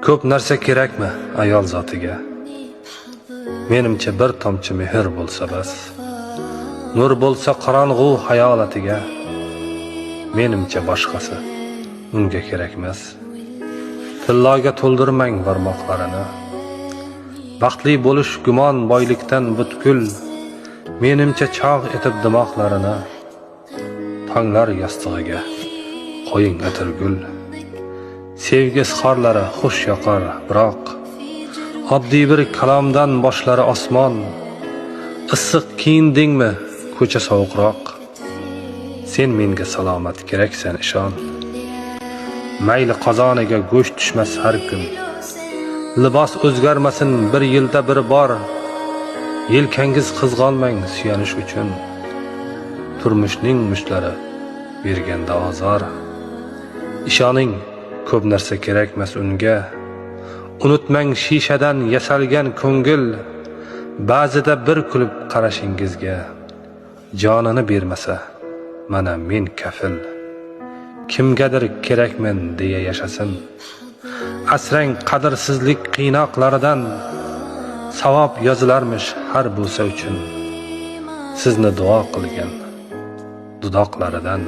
Ko'p narsa kerakmi ayol zotiga? Menimcha bir tomchi mehr bo'lsa bas. Nur bo'lsa qorong'u hayolatiga. Menimcha boshqasi unga kerakmas. Tilloga to'ldirmang barmoqlarini. Baxtli bo'lish gumon boylikdan butkul. Menimcha chog' etib dimoqlarini. Tonglar yastig'iga qo'ying atirgul. Sevgi izhorlari xush yoqar, biroq oddiy bir kalomdan boshlari osmon. Issiq kiyindingmi, ko'cha sovuqroq. Sen menga salomat keraksan, ishon. Mayli qozoniga go'sht tushmas har kun. Libos o'zgarmasin bir yilda bir bor. Yelkangiz qizg'onmang suyanish uchun. Turmushning mushlari berganda azor. Ishoning, ko'p narsa kerakmas unga. Unutmang shishadan yasalgan ko'ngil. Ba'zida bir kulib qarashingizga. Jonini bermasa, mana men kafil. Kimgadir kerakman deya yashasin. Asrang qadrsizlik qiynoqlaridan. Savob yozilarmish har bo'lsa uchun. Sizni duo qilgan dudoqlaridan.